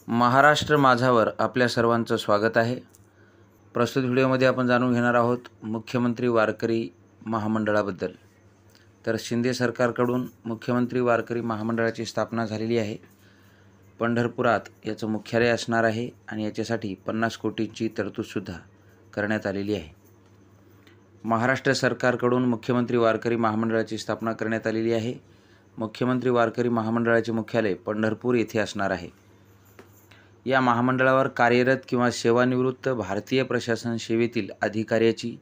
महाराष्ट्र माझावर आपल्या सर्वांचं स्वागत आहे। प्रस्तुत व्हिडिओमध्ये आपण जाणून घेणार आहोत मुख्यमंत्री वारकरी महामंडळाबद्दल। तर शिंदे सरकारकडून मुख्यमंत्री वारकरी महामंडळाची स्थापना झालेली आहे। पंढरपुरात याचं मुख्यालय असणार आहे आणि याच्यासाठी 50 कोटींची तरतूदसुद्धा करण्यात आलेली आहे। महाराष्ट्र सरकारकडून मुख्यमंत्री वारकरी महामंडळाची स्थापना करण्यात आलेली आहे। मुख्यमंत्री वारकरी महामंडळाचे मुख्यालय पंढरपूर येथे असणार आहे। या महामंडळावर कार्यरत किंवा सेवानिवृत्त भारतीय प्रशासन सेवेतील अधिकाऱ्याची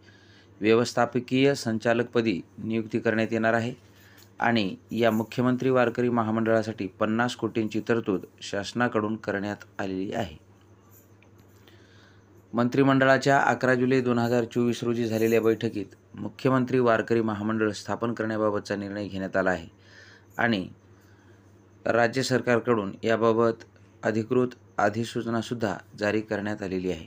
व्यवस्थापकीय संचालकपदी नियुक्ती करण्यात येणार आहे आणि या मुख्यमंत्री वारकरी महामंडळासाठी 50 कोटींची तरतूद शासनाकडून करण्यात आलेली आहे। मंत्रिमंडळाच्या 11 जुलै 2024 रोजी झालेल्या बैठकीत मुख्यमंत्री वारकरी महामंडळ स्थापन करण्याबाबतचा निर्णय घेण्यात आला आहे आणि राज्य सरकारकडून याबाबत अधिकृत अधिसूचनासुद्धा जारी करण्यात आलेली आहे।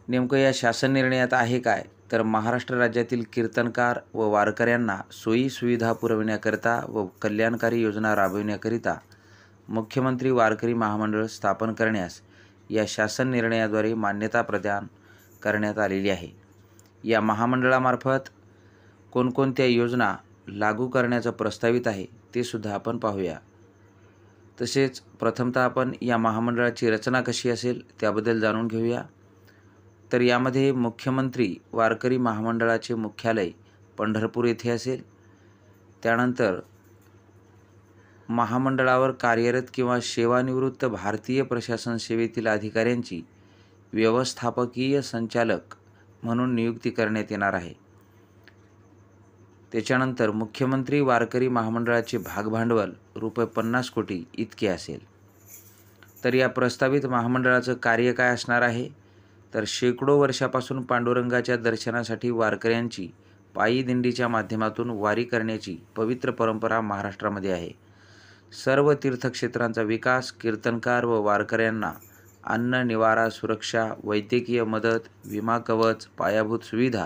नेमकं या शासन निर्णयात आहे काय, तर महाराष्ट्र राज्यातील कीर्तनकार व वारकऱ्यांना सोयी सुविधा पुरविण्याकरिता व कल्याणकारी योजना राबविण्याकरिता मुख्यमंत्री वारकरी महामंडळ स्थापन करण्यास या शासन निर्णयाद्वारे मान्यता प्रदान करण्यात आलेली आहे। या महामंडळामार्फत कोणकोणत्या योजना लागू करण्याचं प्रस्तावित आहे ते सुद्धा आपण पाहूया। तसेच प्रथमतः आपण या महामंडळाची रचना कशी असेल त्याबद्दल जाणून घेऊया। तर यामध्ये मुख्यमंत्री वारकरी महामंडळाचे मुख्यालय पंढरपूर येथे असेल। त्यानंतर महामंडळावर कार्यरत किंवा सेवानिवृत्त भारतीय प्रशासन सेवेतील अधिकाऱ्यांची व्यवस्थापकीय संचालक म्हणून नियुक्ती करण्यात येणार आहे। त्याच्यानंतर मुख्यमंत्री वारकरी महामंडळाचे भागभांडवल ₹50 कोटी इतके असेल। तर या प्रस्तावित महामंडळाचं कार्य काय असणार आहे, तर शेकडो वर्षापासून पांडुरंगाच्या दर्शनासाठी वारकऱ्यांची पायी दिंडीच्या माध्यमातून वारी करण्याची पवित्र परंपरा महाराष्ट्रामध्ये आहे। सर्व तीर्थक्षेत्रांचा विकास, कीर्तनकार व वारकऱ्यांना अन्न, निवारा, सुरक्षा, वैद्यकीय मदत, विमा कवच, पायाभूत सुविधा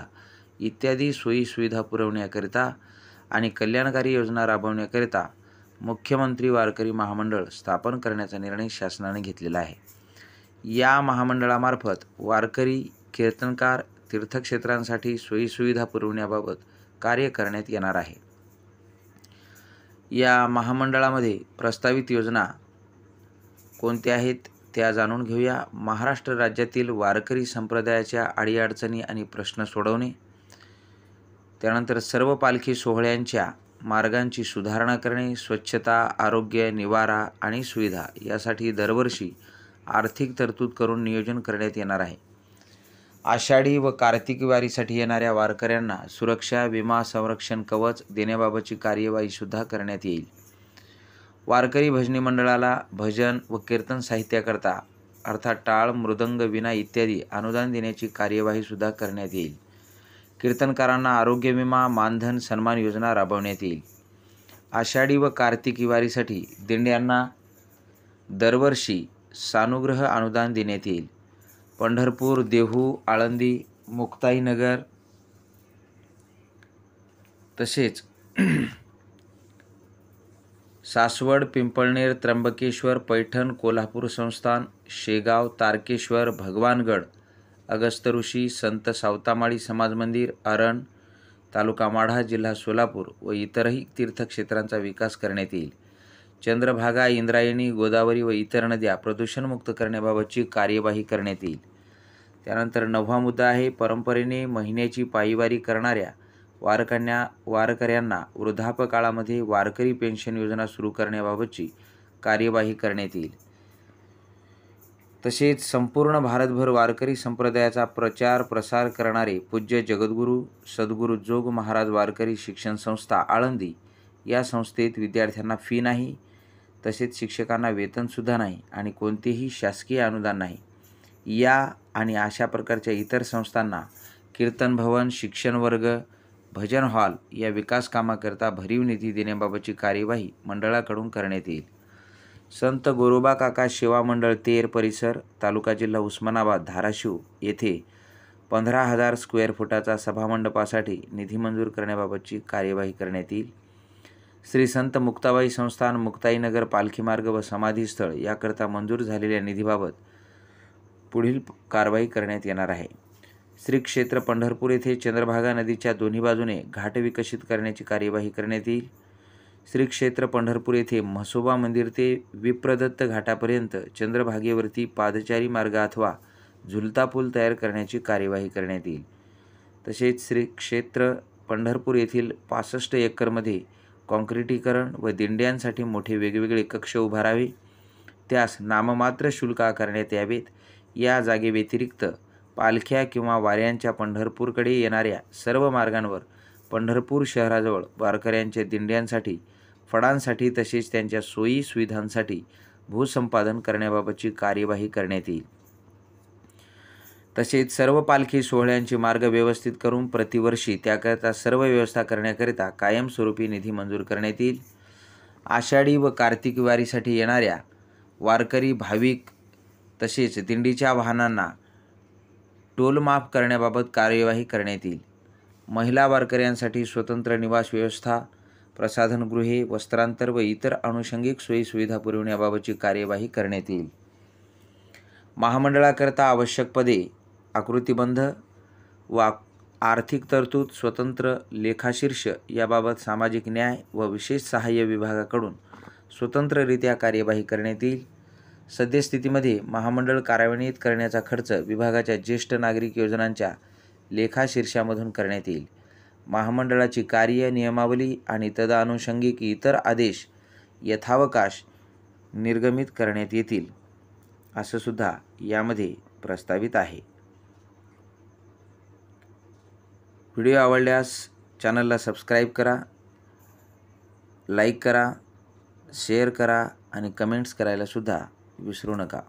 इत्यादी सोयी सुविधा पुरवण्याकरिता आणि कल्याणकारी योजना राबवण्याकरिता मुख्यमंत्री वारकरी महामंडळ स्थापन करण्याचा निर्णय शासनाने घेतलेला आहे। या महामंडळामार्फत वारकरी, कीर्तनकार, तीर्थक्षेत्रांसाठी सोयी सुविधा पुरवण्याबाबत कार्य करण्यात येणार आहे। या महामंडळामध्ये प्रस्तावित योजना कोणत्या आहेत त्या जाणून घेऊया। महाराष्ट्र राज्यातील वारकरी संप्रदायाच्या अडीअडचणी आणि प्रश्न सोडवणे, त्यानंतर सर्व पालखी सोहळ्यांच्या मार्गांची सुधारणा करणे, स्वच्छता, आरोग्य, निवारा आणि सुविधा यासाठी दरवर्षी आर्थिक तरतूद करून नियोजन करण्यात येणार आहे। आषाढी व कार्तिकी वारीसाठी येणाऱ्या वारकऱ्यांना सुरक्षा, विमा, संरक्षण कवच देण्याबाबतची कार्यवाही सुद्धा करण्यात येईल। वारकरी भजनी मंडळाला भजन व कीर्तन साहित्याकरता अर्थात टाळ, मृदंग, वीणा इत्यादी अनुदान देण्याची कार्यवाही सुद्धा करण्यात येईल। कीर्तनकारांना आरोग्य विमा, मानधन, सन्मान योजना राबवण्यात येईल। आषाढी व कार्तिकी वारीसाठी दिंड्यांना दरवर्षी सानुग्रह अनुदान देण्यात येईल। पंढरपूर, देहू, आळंदी, मुक्ताईनगर तसेच सासवड, पिंपळनेर, त्र्यंबकेश्वर, पैठण, कोल्हापूर संस्थान, शेगाव, तारकेश्वर, भगवानगड, अगस्त ऋषी, संत सावतामाळी समाज मंदिर, अरण, तालुका माढा, जिल्हा सोलापूर व इतरही तीर्थक्षेत्रांचा विकास करण्यात येईल। चंद्रभागा, इंद्रायणी, गोदावरी व इतर नद्या प्रदूषणमुक्त करण्याबाबतची कार्यवाही करण्यात येईल। त्यानंतर 9वा मुद्दा आहे परंपरेने महिन्याची पायीवारी करणाऱ्या वारकऱ्यांना वृद्धापकाळामध्ये वारकरी पेन्शन योजना सुरू करण्याबाबतची कार्यवाही करण्यात येईल। तसेच संपूर्ण भारतभर वारकरी संप्रदायाचा प्रचार प्रसार करणारे पूज्य जगद्गुरू सद्गुरू जोग महाराज वारकरी शिक्षण संस्था आळंदी या संस्थेत विद्यार्थ्यांना फी नाही, तसेच शिक्षकांना वेतनसुद्धा नाही आणि कोणतेही शासकीय अनुदान नाही। या आणि अशा प्रकारच्या इतर संस्थांना कीर्तन भवन, शिक्षण वर्ग, भजन हॉल या विकास कामाकरता भरीव निधी देण्याबाबतची कार्यवाही मंडळाकडून करण्यात येईल। संत गोरोबा काका सेवा मंडळ तेर परिसर, तालुका जिल्हा उस्मानाबाद, धाराशिव येथे 15,000 स्क्वेअर फुटाचा सभामंडपासाठी निधी मंजूर करण्याबाबतची कार्यवाही करण्यात येईल। श्री संत मुक्ताबाई संस्थान मुक्ताईनगर पालखी मार्ग व समाधीस्थळ याकरता मंजूर झालेल्या निधीबाबत पुढील कारवाई करण्यात येणार आहे. श्री क्षेत्र पंढरपूर येथे चंद्रभागा नदीच्या दोन्ही बाजूने घाट विकसित करण्याची कार्यवाही करण्यात येईल. श्री क्षेत्र पंढरपूर येथे म्हसोबा मंदिर ते विप्रदत्त घाटापर्यंत चंद्रभागेवरती पादचारी मार्ग अथवा झुलता पूल तयार करण्याची कार्यवाही करण्यात येईल. तसेच श्री क्षेत्र पंढरपूर येथील 65 एकरमध्ये काँक्रिटीकरण व दिंड्यांसाठी मोठे वेगवेगळे कक्ष उभारावे, त्यास नाममात्र शुल्क आकारण्यात यावेत. या जागेव्यतिरिक्त पालख्या किंवा वाऱ्यांच्या पंढरपूरकडे येणाऱ्या सर्व मार्गांवर पंढरपूर शहराजवळ वारकऱ्यांच्या दिंड्यांसाठी, फडांसाठी तसेच त्यांच्या सोयी सुविधांसाठी भूसंपादन करण्याबाबतची कार्यवाही करण्यात येईल. तसेच सर्व पालखी सोहळ्यांचे मार्ग व्यवस्थित करून प्रतिवर्षी त्याकरता सर्व व्यवस्था करण्याकरिता कायमस्वरूपी निधी मंजूर करण्यात येईल. आषाढी व कार्तिक वारीसाठी येणाऱ्या वारकरी भाविक तसेच दिंडीच्या वाहनांना टोल माफ करण्याबाबत कार्यवाही करण्यात येईल. महिला वारकऱ्यांसाठी स्वतंत्र निवास व्यवस्था, प्रसाधनगृहे, वस्त्रांतर व इतर अनुषंगिक सोयी सुविधा पुरविण्याबाबतची कार्यवाही करण्यात येईल. महामंडळाकरता आवश्यक पदे, आकृतिबंध व आर्थिक तरतूद, स्वतंत्र लेखाशीर्ष याबाबत सामाजिक न्याय व विशेष सहाय्य विभागाकडून स्वतंत्ररित्या कार्यवाही करण्यात येईल. सद्यस्थितीमध्ये महामंडळ कार्यान्वित करण्याचा खर्च विभागाच्या ज्येष्ठ नागरिक योजनांच्या लेखाशीर्षामधून करण्यात येईल. महामंडळाची कार्य नियमावली आणि तदनुषंगिक इतर आदेश यथावकाश निर्गमित करण्यात येतील, असं सुद्धा यामध्ये प्रस्तावित आहे. व्हिडिओ आवडल्यास चॅनलला सबस्क्राईब करा, लाईक करा, शेअर करा आणि कमेंट्स करायला सुद्धा विसरू नका.